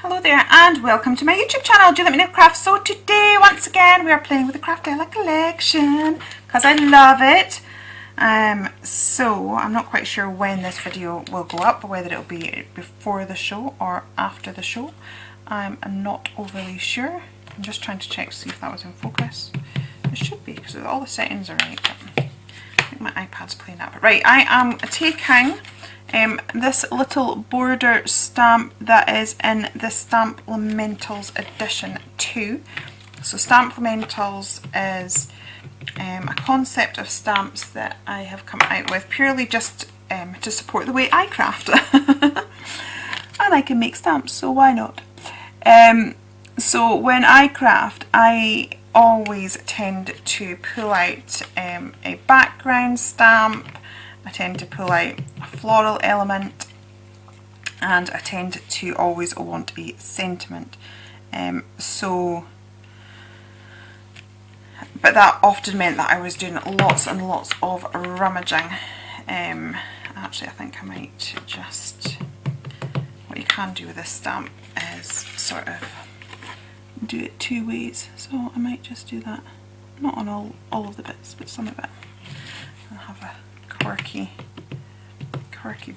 Hello there and welcome to my YouTube channel, Do Let Me Know Craft. So today, once again, we are playing with the Craftella collection because I love it. So I'm not quite sure when this video will go up, whether it'll be before the show or after the show. I'm not overly sure. I'm just trying to check to see if that was in focus. It should be because all the settings are right. I think my iPad's playing up. Right, I am taking this little border stamp that is in the Stamp Lamentals edition 2. So Stamp Lamentals is a concept of stamps that I have come out with purely just to support the way I craft. And I can make stamps, so why not? So when I craft, I always tend to pull out a background stamp. I tend to pull out a floral element, and I tend to always want a sentiment. But that often meant that I was doing lots and lots of rummaging. Actually, I think I might just, what you can do with this stamp is sort of do it two ways. So I might just do that, not on all of the bits, but some of it. I'll have a quirky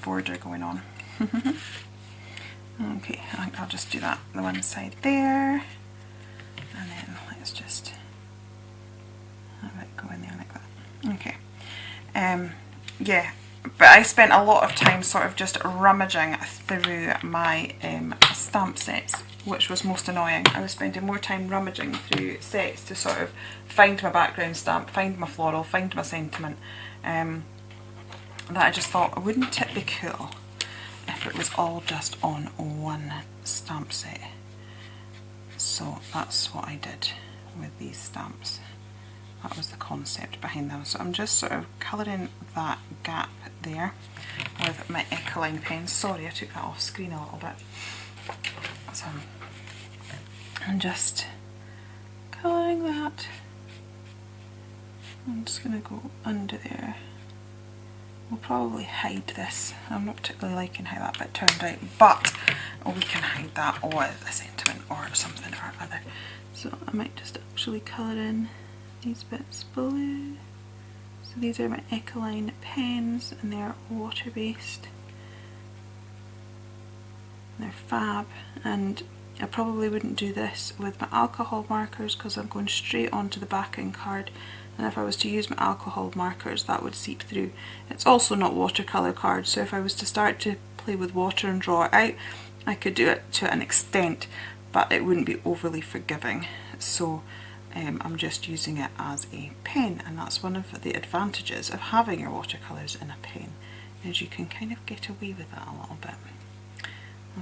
border going on. Okay, I think I'll just do that the one side there, and then let's just have it go in there like that. Okay. Yeah, but I spent a lot of time sort of just rummaging through my stamp sets, which was most annoying. I was spending more time rummaging through sets to sort of find my background stamp, find my floral, find my sentiment. That I just thought, wouldn't it be cool if it was all just on one stamp set? So that's what I did with these stamps. That was the concept behind them. So I'm just sort of colouring that gap there with my Ecoline pen. Sorry, I took that off screen a little bit. So I'm just colouring that. I'm just going to go under there. We'll probably hide this. I'm not particularly liking how that bit turned out, but we can hide that with a sentiment or something or other. So I might just actually colour in these bits blue. So these are my Ecoline pens and they're water based. They're fab, and I probably wouldn't do this with my alcohol markers because I'm going straight onto the backing card, and if I was to use my alcohol markers that would seep through. It's also not watercolour cards, so if I was to start to play with water and draw it out, I could do it to an extent, but it wouldn't be overly forgiving. So I'm just using it as a pen, and that's one of the advantages of having your watercolours in a pen, is you can kind of get away with that a little bit.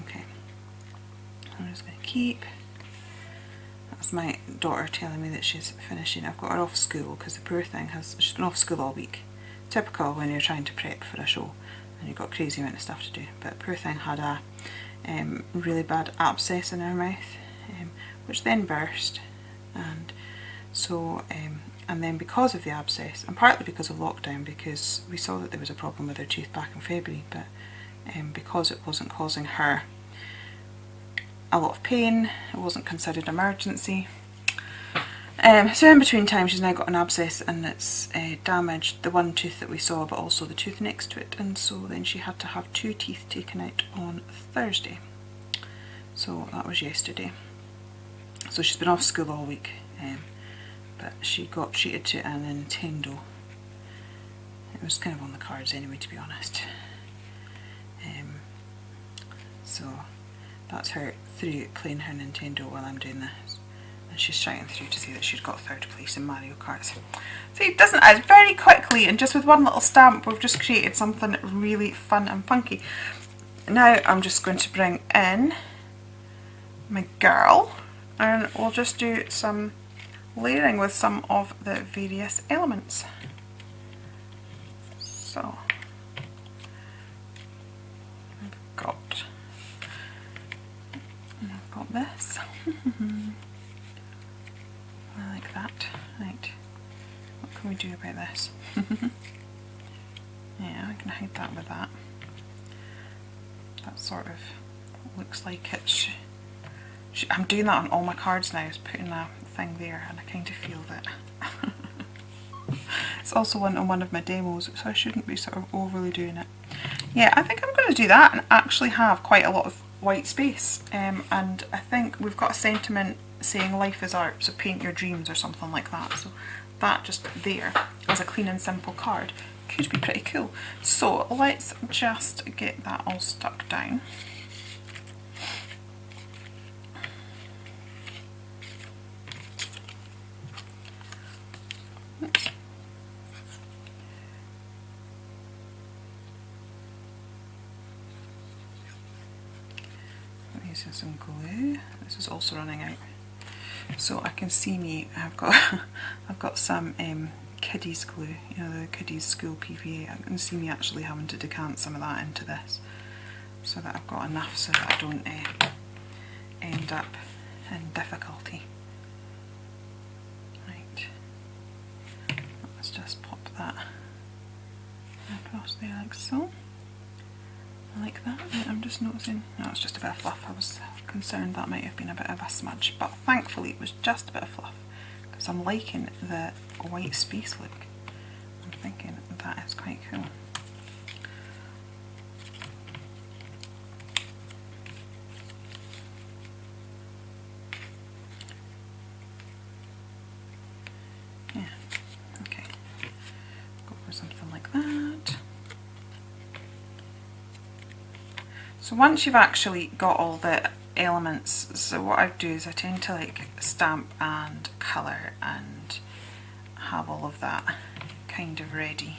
Okay, I'm just going to keep. That's my daughter telling me that she's finishing. I've got her off school because the poor thing she's been off school all week. Typical when you're trying to prep for a show and you've got a crazy amount of stuff to do. But poor thing had a really bad abscess in her mouth, which then burst, and so and then because of the abscess, and partly because of lockdown, because we saw that there was a problem with her tooth back in February, but because it wasn't causing her a lot of pain, it wasn't considered emergency. So in between time she's now got an abscess, and it's damaged the one tooth that we saw, but also the tooth next to it, and so then she had to have 2 teeth taken out on Thursday. So that was yesterday. So she's been off school all week, but she got treated to a Nintendo. It was kind of on the cards anyway, to be honest. So that's her through playing her Nintendo while I'm doing this, and she's shouting through to say that she's got 3rd place in Mario Kart. See, it doesn't, it's very quickly, and just with one little stamp we've just created something really fun and funky. Now I'm just going to bring in my girl, and we'll just do some layering with some of the various elements. So I've got this. I like that. Right, what can we do about this? Yeah, I can hide that with that. That sort of looks like it's I'm doing that on all my cards now, is putting a thing there, and I kind of feel that it's also on one of my demos, so I shouldn't be sort of overly doing it. Yeah, I think I'm going to do that and actually have quite a lot of white space, and I think we've got a sentiment saying life is art, so paint your dreams or something like that, so that just there as a clean and simple card could be pretty cool. So let's just get that all stuck down. Oops. Using some glue. This is also running out, so I can see me. I've got some kiddies glue, you know, the kiddies school PVA. I can see me actually having to decant some of that into this, so that I've got enough so that I don't end up in difficulty. Right, let's just pop that across there like so. Like that. I'm just noticing, no, it's just a bit of fluff. I was concerned that might have been a bit of a smudge, but thankfully it was just a bit of fluff, because I'm liking the white space look. I'm thinking that is quite cool. Yeah, okay. Go for something like that. So once you've actually got all the elements, so what I do is I tend to like stamp and colour and have all of that kind of ready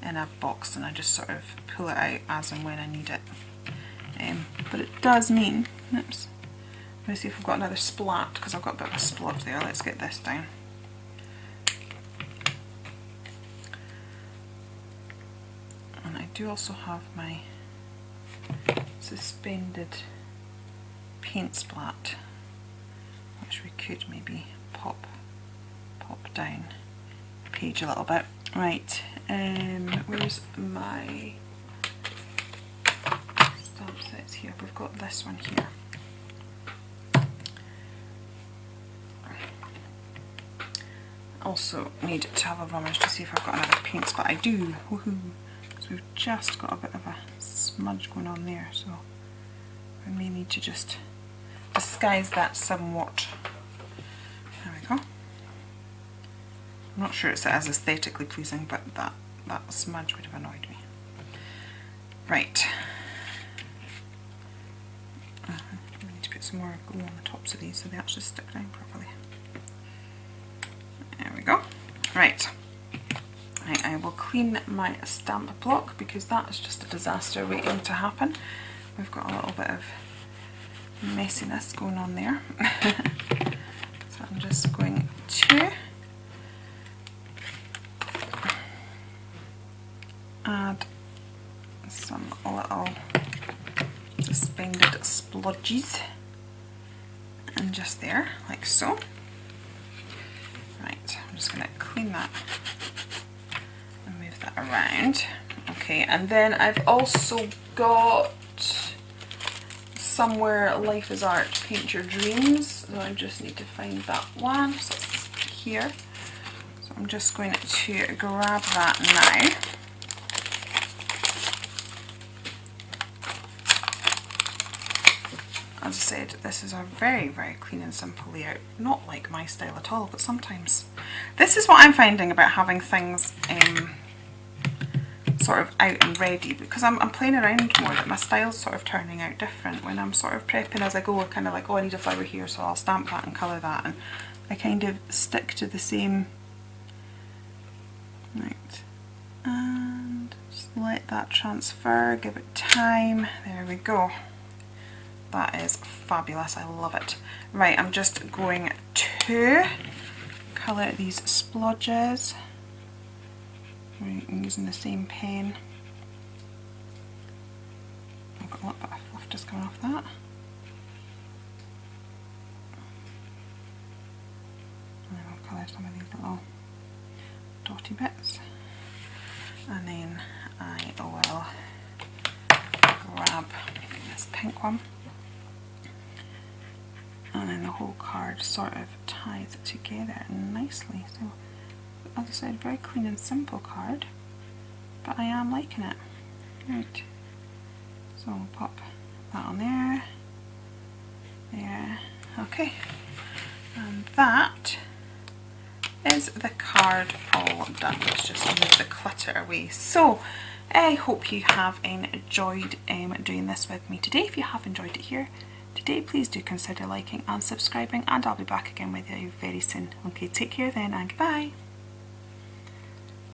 in a box, and I just sort of pull it out as and when I need it. But it does mean, oops, let's see if we've got another splat, because I've got a bit of a splot there. Let's get this down. And I do also have my suspended paint splat, which we could maybe pop down the page a little bit. Right, where's my stamp sets here? We've got this one here. Also need to have a rummage to see if I've got another paint splat. I do, woohoo! So we've just got a bit of a smudge going on there, so we may need to just disguise that somewhat. There we go. I'm not sure it's as aesthetically pleasing, but that smudge would have annoyed me. Right. We need to put some more glue on the tops of these so they actually stick down properly. There we go. Right. Right, I will clean my stamp block, because that is just a disaster waiting to happen. We've got a little bit of messiness going on there. So I'm just going to add some little suspended splodges, and just there, like so. Right, I'm just going to clean that and move that around. Okay, and then I've also got somewhere Life is Art, Paint Your Dreams. So I just need to find that one. So it's here. So I'm just going to grab that now. As I said, this is a very, very clean and simple layout. Not like my style at all, but sometimes. This is what I'm finding about having things sort of out and ready, because I'm playing around more, that my style's sort of turning out different. When I'm sort of prepping as I go, I'm kind of like, oh, I need a flower here, so I'll stamp that and colour that, and I kind of stick to the same. Right, and just let that transfer, give it time. There we go. That is fabulous, I love it. Right, I'm just going to colour these splodges. I'm using the same pen. I've got a little bit of fluff just coming off that. And then I'll colour some of these little dotty bits. And then I will grab this pink one. whole card sort of ties together nicely. So as I said, very clean and simple card, but I am liking it. Right, so I'll pop that on there, okay, and that is the card all done. Let's just move the clutter away. So I hope you have enjoyed doing this with me today. If you have enjoyed it here today, please do consider liking and subscribing, and I'll be back again with you very soon. Okay, take care then, and goodbye.